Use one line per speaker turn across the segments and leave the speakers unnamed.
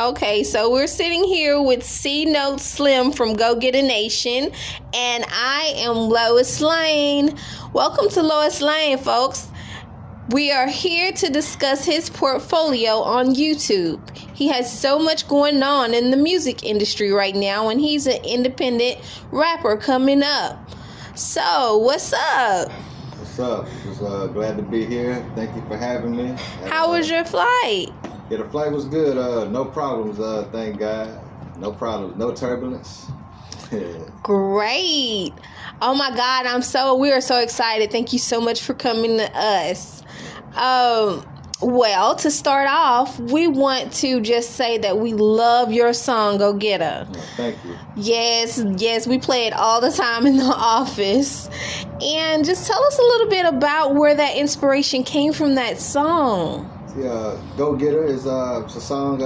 Okay, so we're sitting here with C Note Slim from Go Get a Nation, and I am Lois Lane. Welcome to Lois Lane, folks. We are here to discuss his portfolio on YouTube. He has so much going on in the music industry right now, and he's an independent rapper coming up. So, what's up?
What's up? Just glad to be here. Thank you for having me.
How was your flight?
Yeah, the flight was good. No problems. Thank God. No problems. No turbulence.
Great. Oh my God, we are so excited. Thank you so much for coming to us. Well, to start off, we want to just say that we love your song, Go Get Her.
Thank you.
Yes, we play it all the time in the office. And just tell us a little bit about where that inspiration came from, that song.
Yeah, Go Get Her is it's a song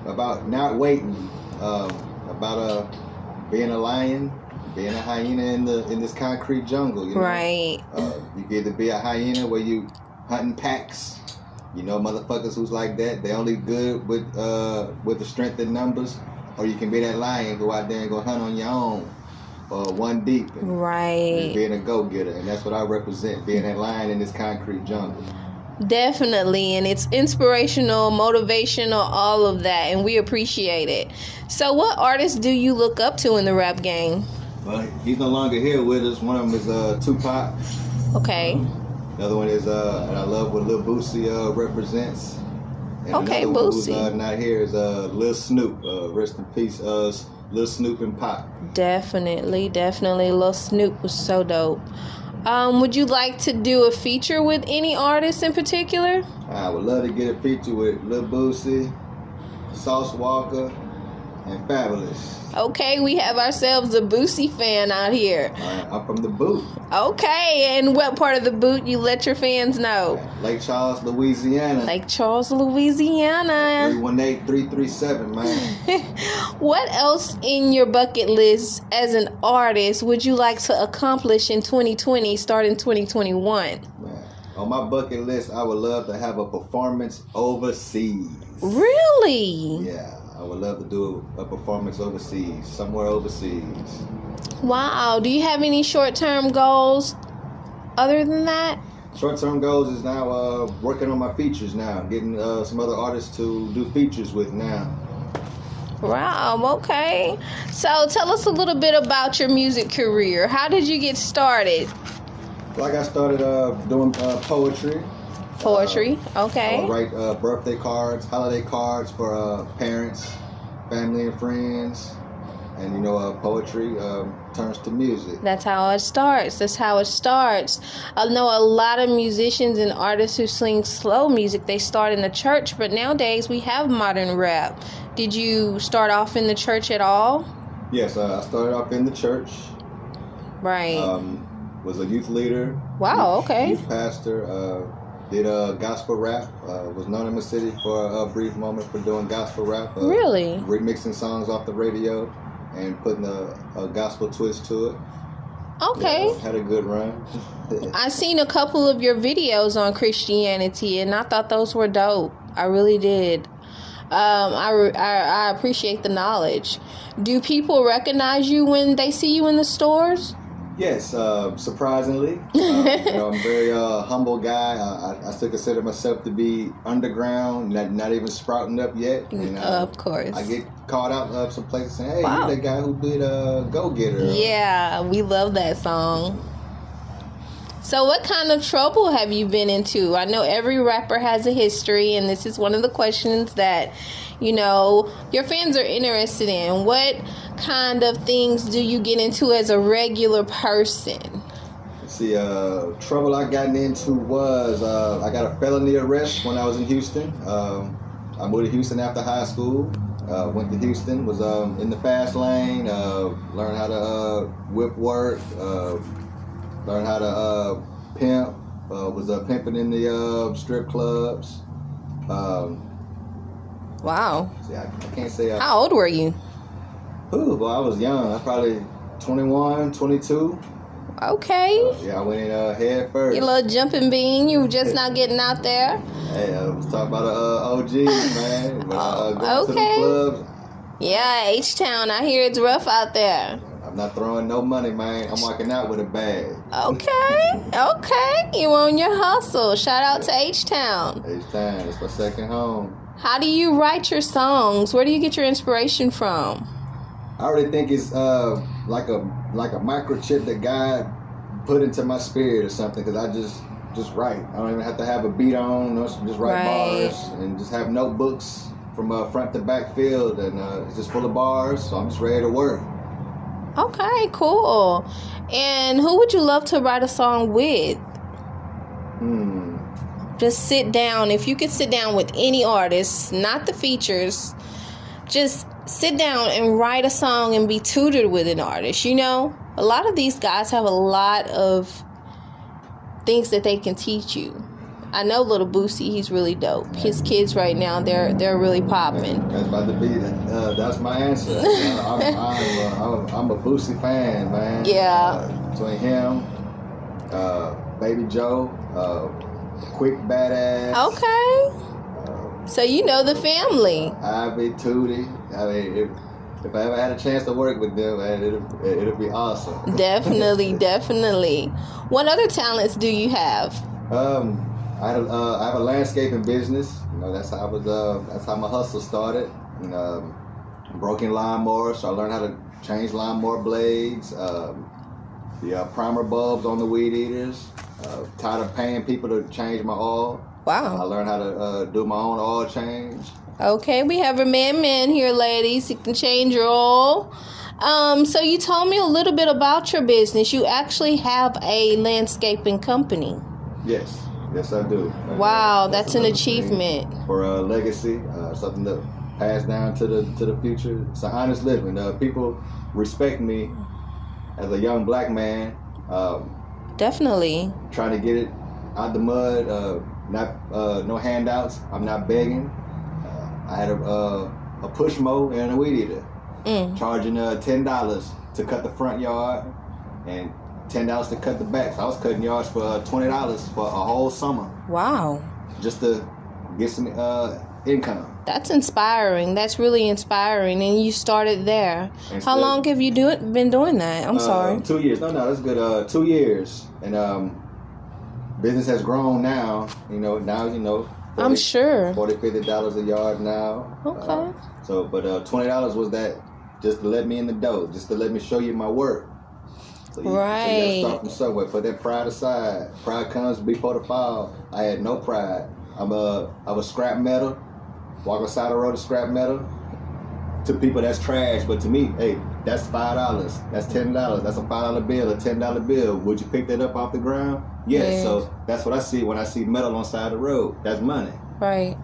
about not waiting, about being a lion, being a hyena in this concrete jungle. You know?
Right.
You get to be a hyena where you hunting packs. You know, motherfuckers who's like that, they only good with the strength in numbers. Or you can be that lion, go out there and go hunt on your own, one deep. And being a go-getter, and that's what I represent, being that lion in this concrete jungle.
Definitely, and it's inspirational, motivational, all of that, and we appreciate it. So what artists do you look up to in the rap game?
Well, he's no longer here with us. One of them is Tupac.
Okay.
The other one is, and I love what Lil Boosie represents. And
okay,
another
Boosie.
One who's not here is Lil Snoop. Rest in peace, Lil Snoop and Pop.
Definitely. Lil Snoop was so dope. Would you like to do a feature with any artist in particular?
I would love to get a feature with Lil Boosie, Sauce Walker, and Fabulous.
Okay, we have ourselves a Boosie fan out here.
I'm from the boot.
Okay, and what part of the boot you let your fans know?
Lake Charles, Louisiana.
Lake Charles, Louisiana.
318-337, man.
What else in your bucket list as an artist would you like to accomplish in 2020, starting 2021?
Man, on my bucket list, I would love to have a performance overseas.
Really?
Yeah. I would love to do a performance overseas, somewhere overseas.
Wow. Do you have any short-term goals other than that?
Short-term goals is now working on my features now, getting some other artists to do features with now.
Wow, okay. So tell us a little bit about your music career. How did you get started?
Well, I got started doing poetry.
Poetry, okay.
I would write birthday cards, holiday cards for parents, family, and friends. And, you know, poetry turns to music.
That's how it starts. I know a lot of musicians and artists who sing slow music, they start in the church, but nowadays we have modern rap. Did you start off in the church at all?
Yes, I started off in the church.
Right.
Was a youth leader.
Wow, okay.
Youth pastor. Did gospel rap. Was known in the city for a brief moment for doing gospel rap.
Really?
Remixing songs off the radio and putting a gospel twist to it.
Okay.
Yeah, had a good run.
I seen a couple of your videos on Christianity, and I thought those were dope. I really did. I appreciate the knowledge. Do people recognize you when they see you in the stores?
Yes, surprisingly. You know, I'm a very humble guy. I still consider myself to be underground, not even sprouting up yet. And,
of course.
I get called out of some places saying, hey,
wow.
You're that guy who did Go Get Her.
Yeah, we love that song. So what kind of trouble have you been into? I know every rapper has a history, and this is one of the questions that, you know, your fans are interested in. What kind of things do you get into as a regular person?
See, trouble I gotten into was I got a felony arrest when I was in Houston. I moved to Houston after high school. Went to Houston, was in the fast lane, learned how to whip work, learned how to pimp, was pimping in the strip clubs.
Wow.
See, I can't say.
How old were you?
Well, I was young. I was probably 21, 22.
Okay.
Yeah, I went in head first.
You little jumping bean. You just not getting out there.
Hey, I was talking about OGs, man. When I go to the
Okay.
clubs.
Yeah, H-Town. I hear it's rough out there.
I'm not throwing no money, man. I'm walking out with a bag.
Okay. You on your hustle. Shout out to H-Town.
H-Town, it's my second home.
How do you write your songs? Where do you get your inspiration from?
I really think it's like a microchip that God put into my spirit or something, because I just write. I don't even have to have a beat on, just write bars and just have notebooks from front to back filled, and it's just full of bars, so I'm just ready to work.
Okay, cool. And who would you love to write a song with? Just sit down. If you could sit down with any artist, not the features, just sit down and write a song and be tutored with an artist. You know, a lot of these guys have a lot of things that they can teach you. I know Little Boosie, he's really dope. His kids right now, they're really popping.
That's about to be that's my answer. I'm a Boosie fan, man.
Yeah.
Between him, Baby Joe, Quick Badass.
Okay. So you know the family.
Ivy, Tootie. I mean, if I ever had a chance to work with them, man, it'll be awesome.
Definitely. What other talents do you have?
I have a landscaping business. You know, that's how my hustle started. And, broken lawnmowers, so I learned how to change lawnmower blades. The primer bulbs on the weed eaters. Tired of paying people to change my oil.
Wow.
I learned how to do my own oil change.
Okay, we have a man here, ladies. You can change your oil. So you told me a little bit about your business. You actually have a landscaping company.
Yes, I do.
Wow, that's an achievement.
For a legacy, something to pass down to the future. It's an honest living. People respect me as a young black man.
Definitely.
Trying to get it out the mud. No handouts. I'm not begging. I had a push mower and a weed eater, charging $10 to cut the front yard and $10 to cut the back. So I was cutting yards for $20 for a whole summer.
Wow.
Just to get some income.
That's inspiring. That's really inspiring. And you started there. How long have you been doing that? I'm sorry.
2 years. No, that's good. 2 years. And business has grown now. $40,
I'm sure.
$50 a yard now.
Okay.
But $20 was that just to let me in the door, just to let me show you my work. So you gotta start from somewhere. Put that pride aside. Pride comes before the fall. I had no pride. I was scrap metal. Walk beside the road of scrap metal. To people, that's trash, but to me, hey, that's $5. That's $10. That's a $5 bill, a $10 bill. Would you pick that up off the ground? Yes. Yeah. So that's what I see when I see metal on the side of the road. That's money.
Right.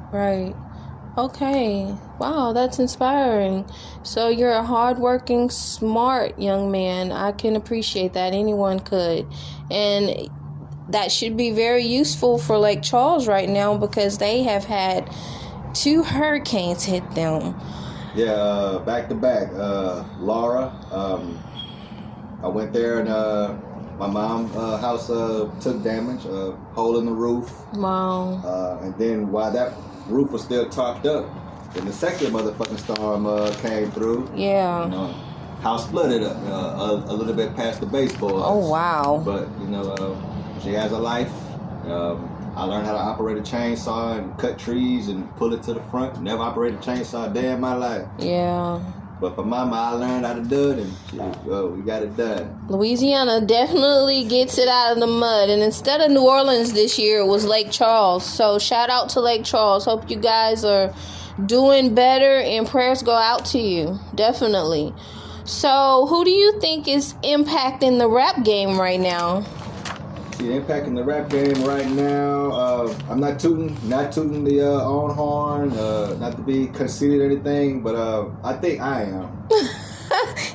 Okay. Wow, that's inspiring. So you're a hardworking, smart young man. I can appreciate that. Anyone could. And that should be very useful for Lake Charles right now, because they have had 2 hurricanes hit them.
Yeah, back to back. Laura, I went there and my mom's house took damage, hole in the roof.
Wow.
And then while that roof was still topped up, then the second motherfucking storm came through.
Yeah.
House flooded up a little bit past the baseboards.
Oh, wow.
But, she has a life. I learned how to operate a chainsaw and cut trees and pull it to the front. Never operated a chainsaw a day in my life.
Yeah.
But for Mama, I learned how to do it, and we got it done.
Louisiana definitely gets it out of the mud. And instead of New Orleans this year, it was Lake Charles. So shout out to Lake Charles. Hope you guys are doing better, and prayers go out to you. Definitely. So who do you think is impacting the rap game right now?
See, impacting the rap game right now, I'm not tooting the own horn, not to be conceited or anything, but I think I am.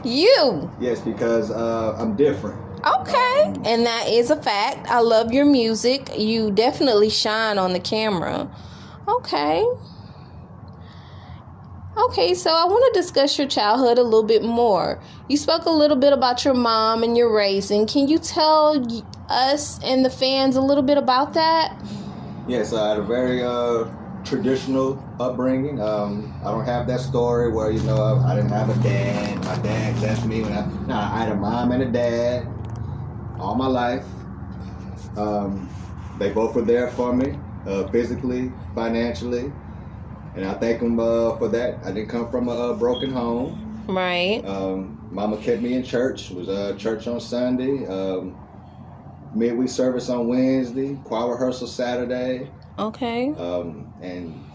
You?
Yes, because I'm different.
Okay, and that is a fact. I love your music. You definitely shine on the camera. Okay. Okay, so I want to discuss your childhood a little bit more. You spoke a little bit about your mom and your raising. Can you tell us and the fans a little bit about that?
Yes, I had a very traditional upbringing. I don't have that story where, I didn't have a dad. My dad left me when I had a mom and a dad all my life. They both were there for me, physically, financially. And I thank them for that. I didn't come from a broken home.
Right.
Mama kept me in church. It was church on Sunday, midweek service on Wednesday, choir rehearsal Saturday.
Okay.
And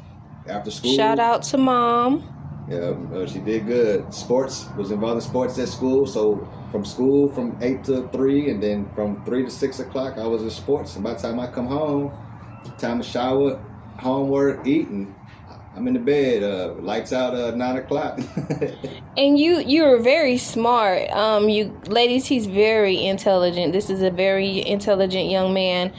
after school.
Shout out to Mom.
Yeah, she did good. Sports, was involved in sports at school. So from 8 to 3, and then from 3 to 6 o'clock, I was in sports. And by the time I come home, time to shower, homework, eating. I'm in the bed, lights out 9 o'clock.
And you're very smart. You ladies, he's very intelligent. This is a very intelligent young man.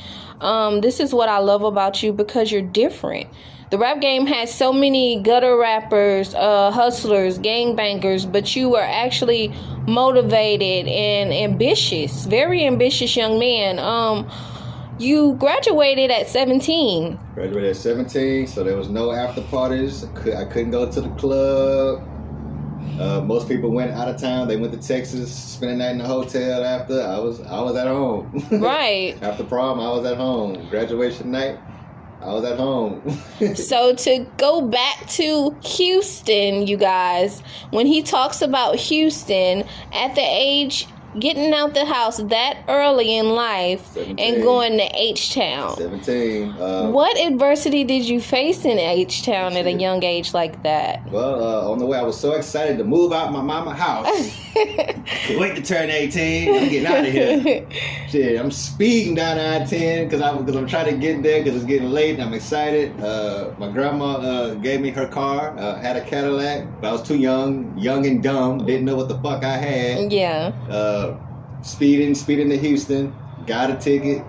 This is what I love about you, because you're different. The rap game has so many gutter rappers, hustlers, gangbangers, but you are actually motivated and ambitious. Very ambitious young man. You graduated at 17.
Graduated at 17, so there was no after parties. I couldn't go to the club. Most people went out of town. They went to Texas, spent the night in the hotel after. I was at home.
Right.
After prom, I was at home. Graduation night, I was at home.
So to go back to Houston, you guys, when he talks about Houston, at the age getting out the house that early in life
17.
And going to H-Town.
17.
What adversity did you face in H-Town at a young age like that?
Well, on the way, I was so excited to move out my mama's house. Can't wait to turn 18. I'm getting out of here. Shit, I'm speeding down I-10 because I'm trying to get there because it's getting late and I'm excited. My grandma gave me her car, had a Cadillac, but I was too young and dumb, didn't know what the fuck I had.
Yeah.
Speeding to Houston, got a ticket,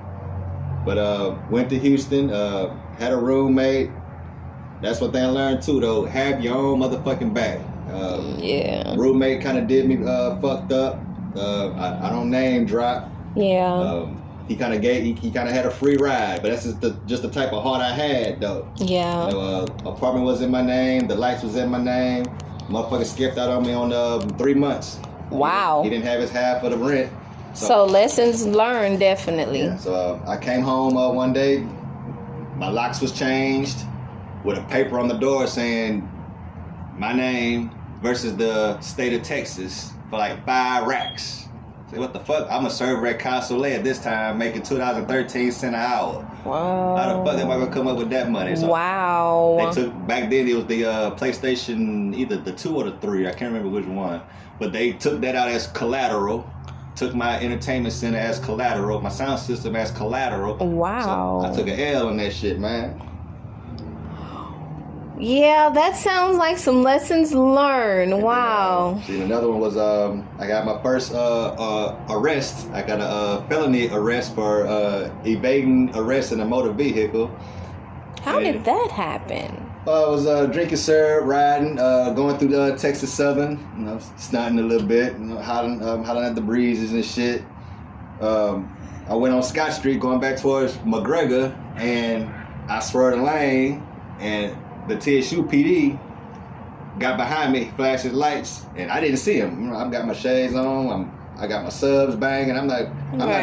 but went to Houston, had a roommate. That's one thing I learned too, though. Have your own motherfucking back.
Yeah.
Roommate kind of did me fucked up. I don't name drop.
Yeah.
He kind of had a free ride, but that's just the type of heart I had, though.
Yeah.
Apartment was in my name, the lights was in my name. Motherfucker skipped out on me on 3 months.
Wow.
He didn't have his half of the rent.
So lessons learned, definitely.
Yeah, so I came home one day. My locks was changed with a paper on the door saying my name versus the state of Texas for like 5 racks. Say, what the fuck? I'm a server at Castle at this time, making $2.13 an hour.
Wow.
How the fuck am I gonna come up with that money? So
wow.
They took, back then it was the PlayStation, either the 2 or the 3, I can't remember which one. But they took that out as collateral, took my entertainment center as collateral, my sound system as collateral.
Wow.
So I took an L on that shit, man.
Yeah, that sounds like some lessons learned. And wow.
Then, another one was I got my first arrest. I got a felony arrest for evading arrest in a motor vehicle.
How did that happen?
I was drinking syrup, riding, going through the Texas Southern, snotting a little bit, hollering at the breezes and shit. I went on Scott Street going back towards McGregor, and I swerved the lane, and the TSU PD got behind me, flashed his lights, and I didn't see him. I've got my shades on, I got my subs banging. I'm not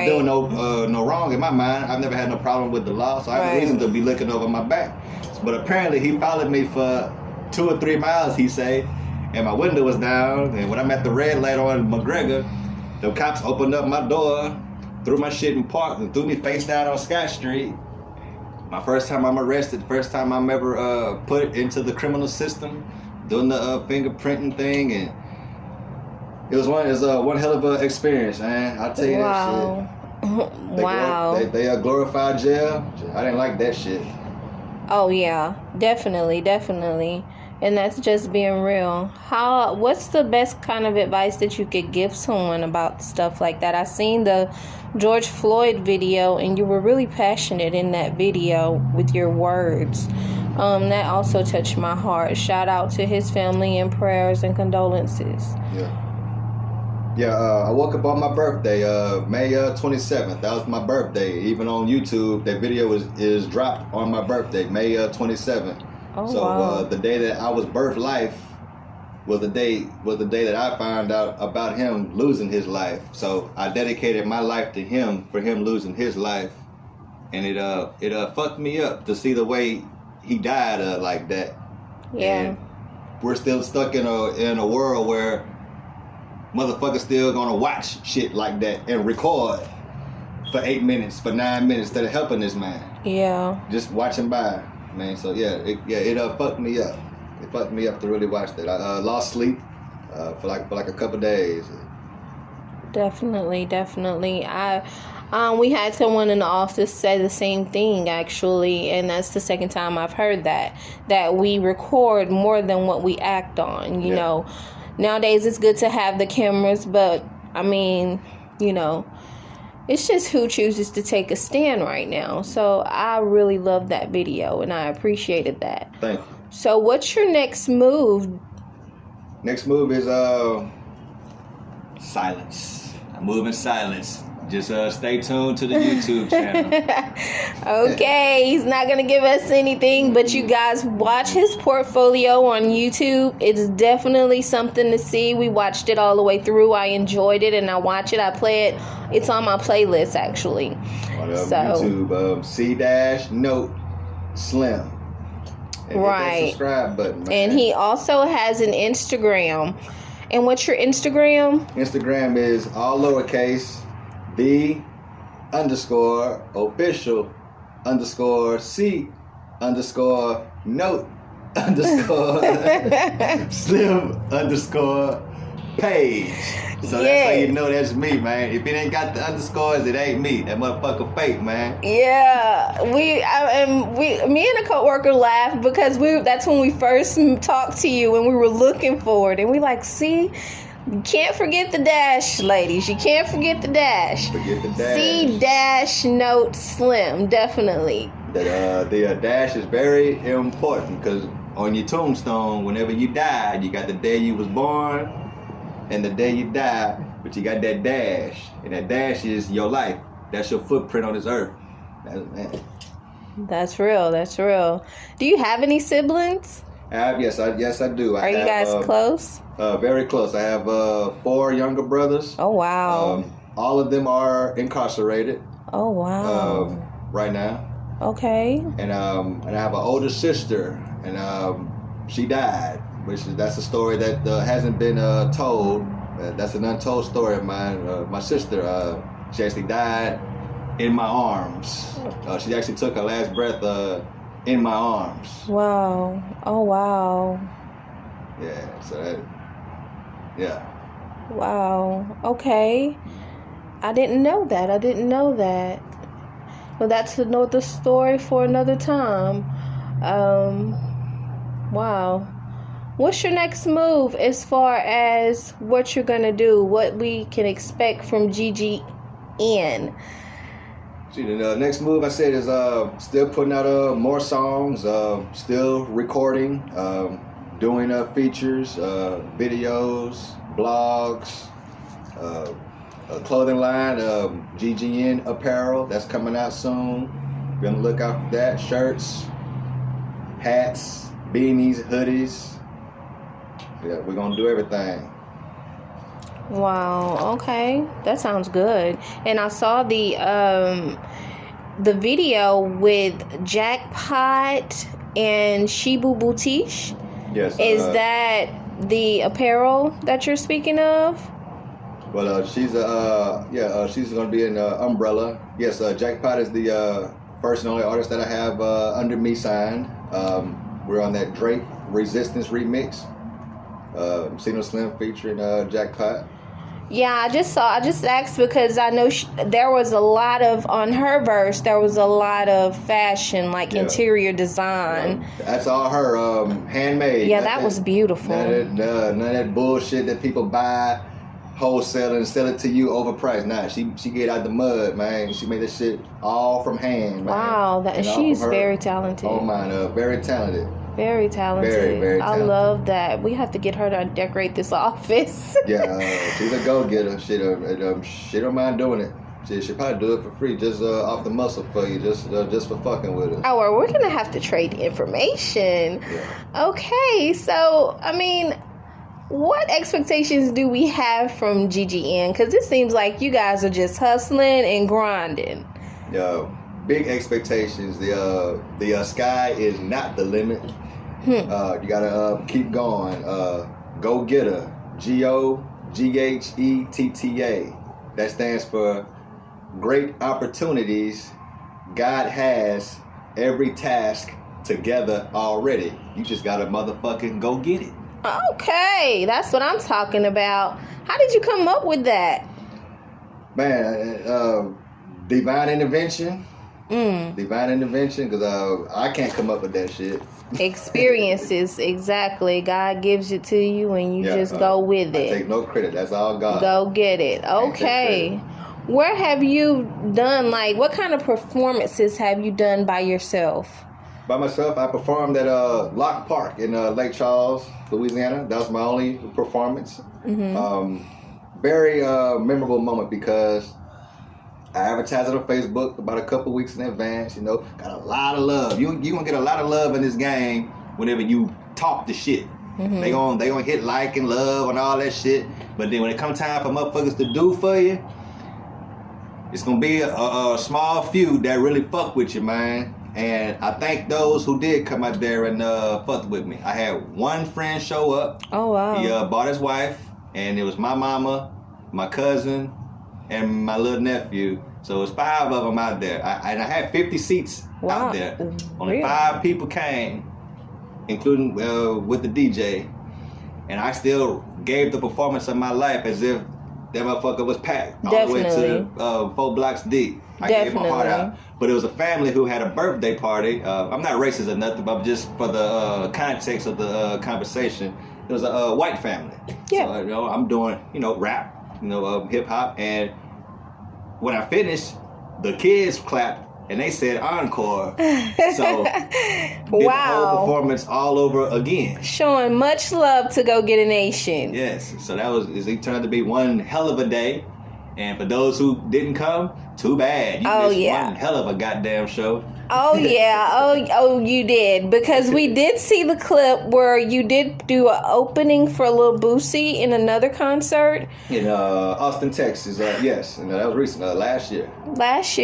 doing no wrong in my mind. I've never had no problem with the law, so I have a reason to be looking over my back. But apparently he followed me for 2 or 3 miles, he say, and my window was down, and when I'm at the red light on McGregor, the cops opened up my door, threw my shit in park, and threw me face down on Scott Street. My first time I'm arrested, first time I'm ever put into the criminal system, doing the fingerprinting thing, and it was one hell of an experience, man. I'll tell you that shit.
Wow.
They glorified jail. I didn't like that shit.
Oh yeah, definitely. And that's just being real. What's the best kind of advice that you could give someone about stuff like that? I seen the George Floyd video, and you were really passionate in that video with your words. That also touched my heart. Shout out to his family and prayers and condolences.
Yeah, I woke up on my birthday, May 27th. That was my birthday. Even on YouTube, that video is dropped on my birthday, May 27th.
Oh,
so
wow.
the day that I was birthed life was the day that I found out about him losing his life. So I dedicated my life to him for him losing his life, and it fucked me up to see the way he died like that.
Yeah.
And we're still stuck in a world where motherfuckers still gonna watch shit like that and record for 8 minutes, for 9 minutes instead of helping this man.
Yeah.
Just watching by, man. So it fucked me up. It fucked me up to really watch that. I lost sleep for like a couple days.
Definitely. We had someone in the office say the same thing, actually, and that's the second time I've heard that we record more than what we act on. You know, nowadays it's good to have the cameras, but I mean, it's just who chooses to take a stand right now. So I really loved that video, and I appreciated that.
Thank you.
So what's your next move?
Next move is silence. I move in silence. Just stay tuned to the YouTube channel.
Okay, he's not going to give us anything, but you guys watch his portfolio on YouTube. It's definitely something to see. We watched it all the way through. I enjoyed it, and I watch it. I play it. It's on my playlist, actually.
On YouTube, C-Note Slim. And hit that subscribe button, man.
And he also has an Instagram. And what's your Instagram?
Instagram is all lowercase, the_official_C_note_slim_page. So that's how you know that's me, man. If it ain't got the underscores, it ain't me. That motherfucker fake, man.
Yeah, me and a coworker laughed because that's when we first talked to you and we were looking for it, and we like, see, you can't forget the dash, ladies. You can't forget the dash.
Forget the dash.
C-Note Slim, definitely.
The dash is very important because on your tombstone, whenever you die, you got the day you was born and the day you die, but you got that dash, and that dash is your life. That's your footprint on this earth.
That's real. Do you have any siblings?
Yes, I do.
Are you guys close?
Very close. I have 4 younger brothers.
Oh, wow.
All of them are incarcerated.
Oh, wow.
Right now.
Okay.
And I have an older sister, and she died. That's a story that hasn't been told. That's an untold story of mine. My sister, she actually died in my arms. She actually took her last breath in my arms.
Wow. Oh, wow.
Yeah. So yeah.
Wow. Okay. I didn't know that. Well, that's another story for another time. Wow. What's your next move as far as what you're going to do? What we can expect from GGN?
See, the next move I said is still putting out more songs, still recording, doing features, videos, blogs, a clothing line, GGN apparel that's coming out soon. Be on the lookout for that. Shirts, hats, beanies, hoodies. Yeah, we're gonna do everything.
Wow. Okay, that sounds good. And I saw the video with Jackpot and Shibu Boutique.
Yes.
Is that the apparel that you're speaking of?
Well, she's gonna be in Umbrella. Yes, Jackpot is the first and only artist that I have under me signed. We're on that Drake Resistance remix. Sino Slim featuring Jackpot.
Yeah, I just asked because I know there was a lot of, on her verse, there was a lot of fashion, like interior design.
That's all her, handmade.
Yeah, that was beautiful.
None of that bullshit that people buy wholesale and sell it to you overpriced. Nah, she get out the mud, man. She made that shit all from hand, man.
Wow,
And all
she's
from her
very talented.
Oh man, very talented.
Very talented.
Very, very talented.
I love that. We have to get her to decorate this office.
Yeah, she's a go-getter. She don't mind doing it. She'll probably do it for free, just off the muscle for you, just for fucking with her.
Oh, well, we're gonna have to trade information.
Yeah.
Okay, so I mean, what expectations do we have from GGN? Because it seems like you guys are just hustling and grinding.
Yeah, big expectations. The sky is not the limit. You gotta keep going. Go getter. GOGHETTA. That stands for great opportunities. God has every task together already. You just gotta motherfucking go get it.
Okay, that's what I'm talking about. How did you come up with that?
Man, divine intervention. Divine intervention, because I can't come up with that shit.
Experiences, exactly. God gives it to you and you just go with it.
I take no credit. That's all God.
Go get it. Okay. Where have you done, like, what kind of performances have you done by yourself?
By myself, I performed at Lock Park in Lake Charles, Louisiana. That was my only performance. Very memorable moment because I advertised it on Facebook about a couple weeks in advance. You know, got a lot of love. You gonna get a lot of love in this game whenever you talk the shit. They gonna hit like and love and all that shit. But then when it comes time for motherfuckers to do for you, it's gonna be a small few that really fuck with you, man. And I thank those who did come out there and fuck with me. I had one friend show up.
Oh, wow.
He bought his wife, and it was my mama, my cousin, and my little nephew. So it was 5 of them out there. I had 50 seats out there. Only 5 people came, including with the DJ. And I still gave the performance of my life as if that motherfucker was packed. All the way to 4 blocks deep. I gave my heart out. But it was a family who had a birthday party. I'm not racist or nothing, but just for the context of the conversation, it was a white family.
Yeah.
So, you know, I'm doing, rap, hip hop. And when I finished, the kids clapped and they said encore. So did the whole performance all over again.
Showing much love to Go Get a Nation.
Yes. So it turned to be one hell of a day. And for those who didn't come, too bad. You missed one hell of a goddamn show.
Oh, yeah. Oh, you did. Because we did see the clip where you did do an opening for Lil Boosie in another concert.
In Austin, Texas. Yes. And that was recent. Last year.
Last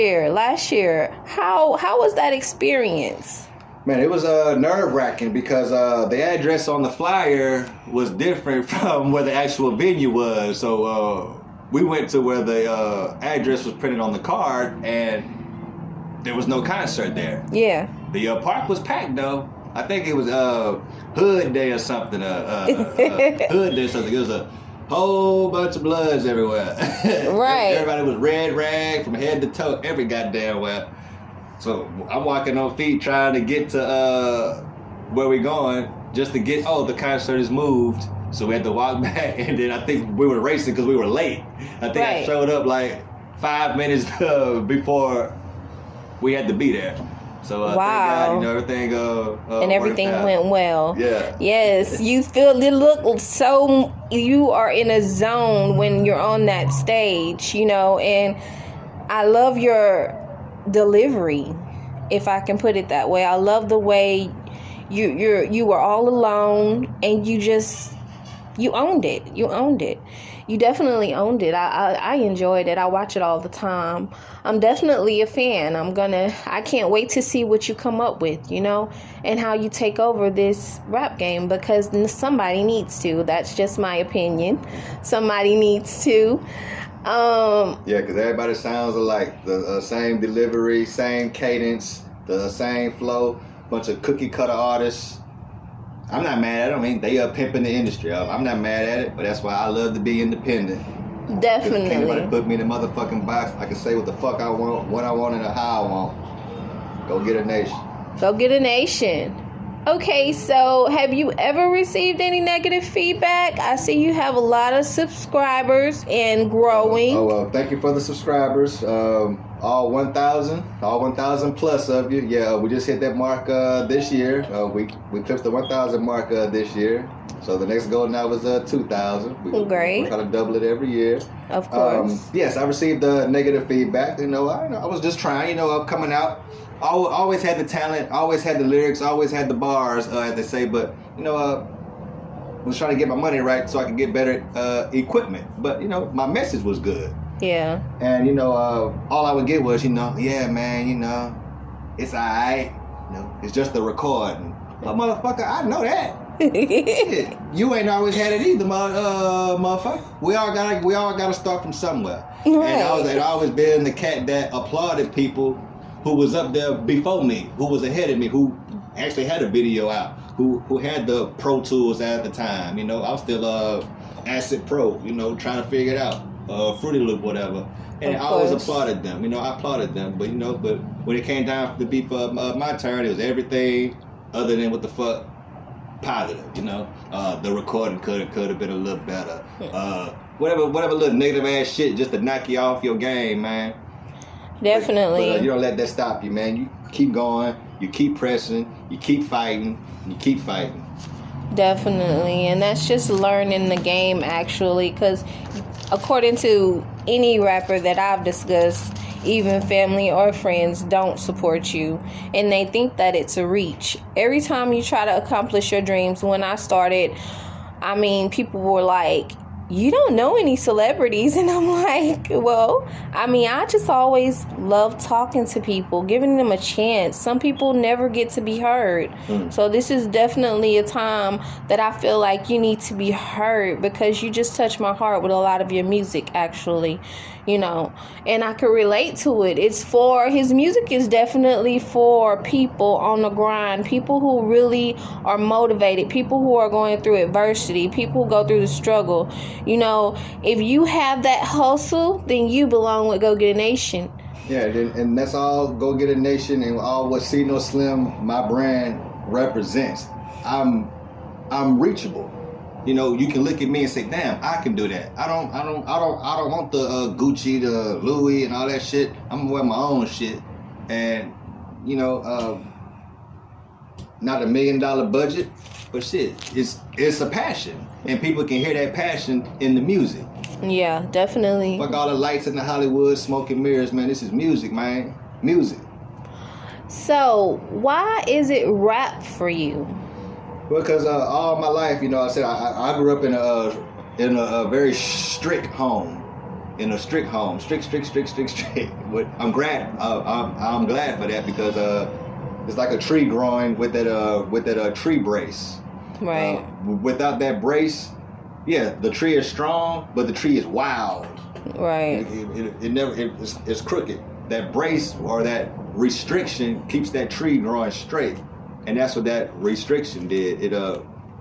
year. How was that experience?
Man, it was nerve-wracking because the address on the flyer was different from where the actual venue was. So we went to where the address was printed on the card, and there was no concert there.
Yeah.
The park was packed, though. I think it was Hood Day or something. Hood Day or something. It was a whole bunch of bloods everywhere.
Right.
Everybody was red rag from head to toe, every goddamn where. So I'm walking on feet trying to get to where we going just to get, the concert is moved. So we had to walk back, and then I think we were racing because we were late. I think I showed up like 5 minutes before we had to be there. So thank God, everything
and everything went well.
Yeah.
Yes, you are in a zone when you're on that stage, and I love your delivery, if I can put it that way. I love the way you were all alone and you owned it. You definitely owned it. I enjoyed it. I watch it all the time. I'm definitely a fan. I can't wait to see what you come up with, and how you take over this rap game, because somebody needs to. That's just my opinion. Somebody needs to.
Yeah, because everybody sounds alike. The same delivery, same cadence, the same flow. Bunch of cookie cutter artists. I'm not mad at them. I mean, they are pimping the industry. I'm not mad at it, but that's why I love to be independent.
Definitely.
Can't nobody put me in a motherfucking box. I can say what the fuck I want, what I want, and how I want. Go get a nation.
Go get a nation. Okay, so have you ever received any negative feedback? I see you have a lot of subscribers and growing.
Thank you for the subscribers. All 1,000 plus of you. Yeah, we just hit that mark this year. We clipped the 1,000 mark this year. So the next goal now is 2,000.
Great.
We're trying to double it every year.
Of course.
Yes, I received negative feedback. I was just trying. Coming out. Always had the talent. Always had the lyrics. Always had the bars, as they say. But was trying to get my money right so I could get better equipment. But my message was good.
Yeah.
And all I would get was yeah, man, it's alright. It's just the recording. But motherfucker, I know that. Shit, you ain't always had it either, motherfucker. We all gotta start from somewhere.
Right.
And I always been the cat that applauded people who was up there before me, who was ahead of me, who actually had a video out, who had the Pro Tools at the time. I was still Acid Pro, trying to figure it out, Fruity Loop, whatever. And I always applauded them. I applauded them. But but when it came down to be for my turn, it was everything other than what the fuck positive. The recording could have been a little better. Whatever little negative ass shit just to knock you off your game, man.
Definitely.
But you don't let that stop you, man. You keep going, you keep pressing, you keep fighting, you keep fighting.
Definitely. And that's just learning the game, actually, because according to any rapper that I've discussed, even family or friends don't support you, and they think that it's a reach. Every time you try to accomplish your dreams, when I started, people were like, you don't know any celebrities. And I'm like, well, I just always love talking to people, giving them a chance. Some people never get to be heard. So this is definitely a time that I feel like you need to be heard, because you just touch my heart with a lot of your music, actually, and I can relate to it. His music is definitely for people on the grind, people who really are motivated, people who are going through adversity, people who go through the struggle. If you have that hustle, then you belong with Go Get a Nation.
Yeah, and that's all Go Get a Nation and all what See No Slim, my brand, represents. I'm reachable. You can look at me and say, "Damn, I can do that." I don't want the Gucci, the Louis, and all that shit. I'm gonna wear my own shit, and not $1 million budget, but shit, it's a passion, and people can hear that passion in the music.
Yeah, definitely.
Fuck all the lights in the Hollywood, smoke and mirrors, man. This is music, man. Music.
So, why is it rap for you?
Because all my life, I said I grew up in a very strict home, strict. But I'm glad for that, because it's like a tree growing with that tree brace.
Right.
Without that brace, yeah, the tree is strong, but the tree is wild.
Right.
It's crooked. That brace or that restriction keeps that tree growing straight. And that's what that restriction did. It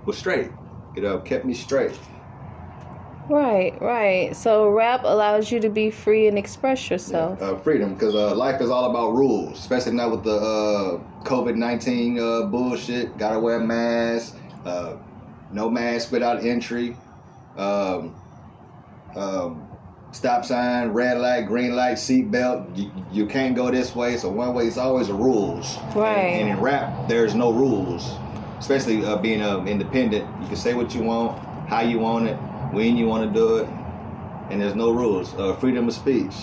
was straight. It kept me straight.
Right. So rap allows you to be free and express yourself.
Freedom, because life is all about rules, especially now with the COVID-19 bullshit. Gotta wear a mask. No mask without entry. Stop sign, red light, green light, seat belt. You can't go this way. So one way, it's always the rules.
Right.
And in rap, there's no rules. Especially being independent. You can say what you want, how you want it, when you want to do it. And there's no rules. Freedom of speech.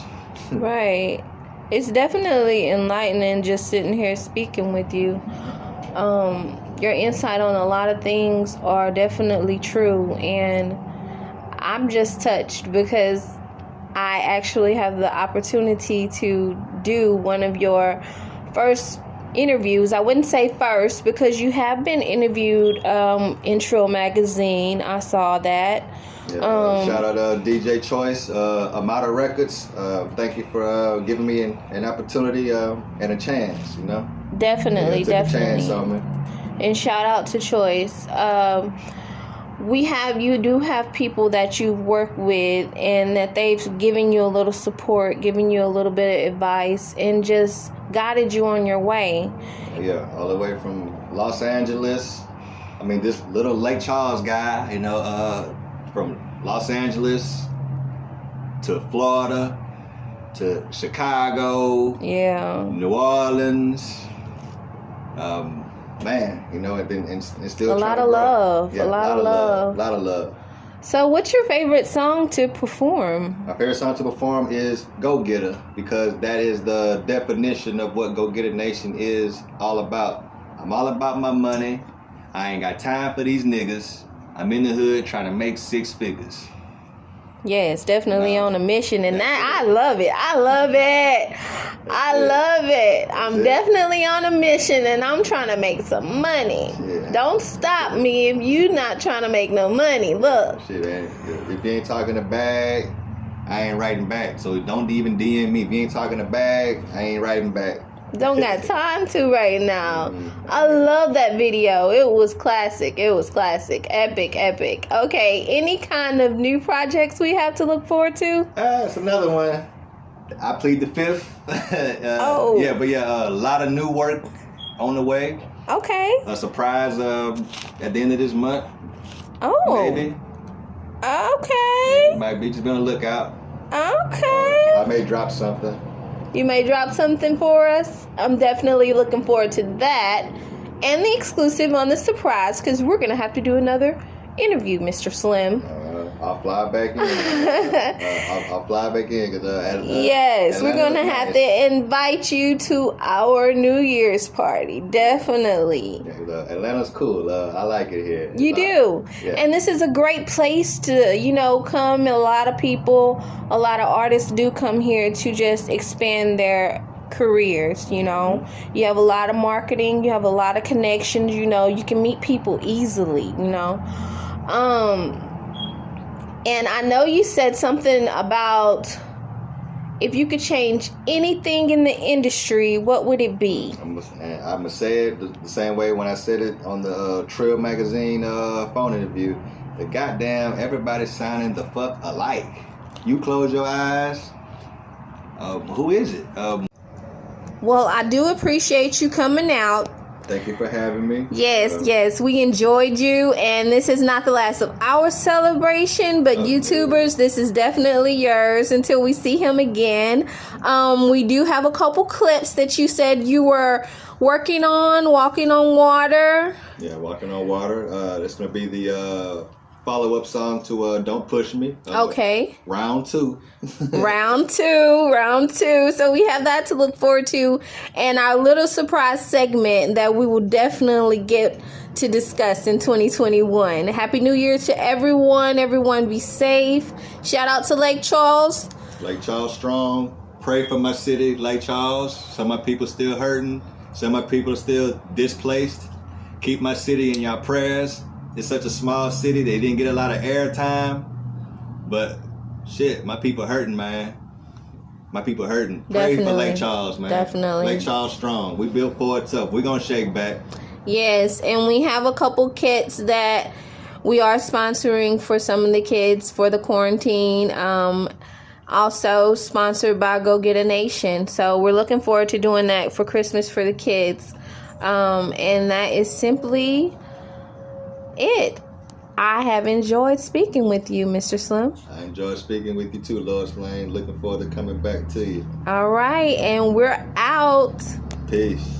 Right. It's definitely enlightening just sitting here speaking with you. Your insight on a lot of things are definitely true. And I'm just touched because I actually have the opportunity to do one of your first interviews. I wouldn't say first, because you have been interviewed in Trill Magazine. I saw that.
Yeah, shout out DJ Choice, Amada Records. Thank you for giving me an opportunity and a chance.
Definitely.
Took a chance on me.
And shout out to Choice. You do have people that you've worked with and that they've given you a little support, given you a little bit of advice, and just guided you on your way.
Yeah, all the way from Los Angeles. I mean, this little Lake Charles guy, you know, from Los Angeles to Florida to Chicago, New Orleans. Man, you know, and still
a lot of love. Yeah, a lot of love.
A lot of love.
So what's your favorite song to perform?
My favorite song to perform is Go Getter, because that is the definition of what Go Getter Nation is all about. I'm all about my money. I ain't got time for these niggas. I'm in the hood trying to make 6 figures.
Yes, definitely on a mission, and that I love it. I love it. I love it. I'm definitely on a mission, and I'm trying to make some money. Yeah. Don't stop me if you not trying to make no money. Look.
Shit, man. If you ain't talking a bag, I ain't writing back. So don't even DM me. If you ain't talking a bag, I ain't writing back.
Don't got time to right now. I love that video. It was classic. It was classic. Epic, epic. Okay, any kind of new projects we have to look forward to?
It's another one. I plead the fifth. Yeah, but a lot of new work on the way.
Okay.
A surprise at the end of this month.
Oh.
Maybe.
Okay.
Might be, just be on the lookout.
Okay.
I may drop something.
You may drop something for us. I'm definitely looking forward to that. And the exclusive on the surprise, because we're going to have to do another interview, Mr. Slim.
I'll fly back in. I'll fly back in.
Yes, we're going to have to invite you to our New Year's party. Definitely.
Yeah, Atlanta's cool. I like it here.
You do. Yeah. And this is a great place to, come. A lot of people, a lot of artists do come here to just expand their careers. You have a lot of marketing, you have a lot of connections, you can meet people easily, and I know you said something about if you could change anything in the industry, what would it be? I'm
gonna say it the same way when I said it on the Trail Magazine phone interview. The goddamn everybody's sounding the fuck alike. You close your eyes. Who is it?
Well, I do appreciate you coming out.
Thank you for having me.
Yes, we enjoyed you, and this is not the last of our celebration, but YouTubers, this is definitely yours until we see him again. We do have a couple clips that you said you were working on, walking on water.
Yeah, walking on water. That's going to be the follow-up song to Don't Push Me.
Okay.
Round 2.
Round two. So we have that to look forward to, and our little surprise segment that we will definitely get to discuss in 2021. Happy New Year to everyone. Everyone be safe. Shout out to Lake Charles.
Lake Charles strong. Pray for my city, Lake Charles. Some of my people still hurting. Some of my people are still displaced. Keep my city in your prayers. It's such a small city. They didn't get a lot of airtime. But, shit, my people hurting, man. My people hurting. Pray for Lake Charles, man.
Definitely.
Lake Charles strong. We built for it tough. We're going to shake back.
Yes, and we have a couple kits that we are sponsoring for some of the kids for the quarantine. Also sponsored by Go Get a Nation. So we're looking forward to doing that for Christmas for the kids. And that is simply it. I have enjoyed speaking with you, Mr. Slim.
I enjoyed speaking with you too, Lois Lane. Looking forward to coming back to you.
All right, and we're out.
Peace.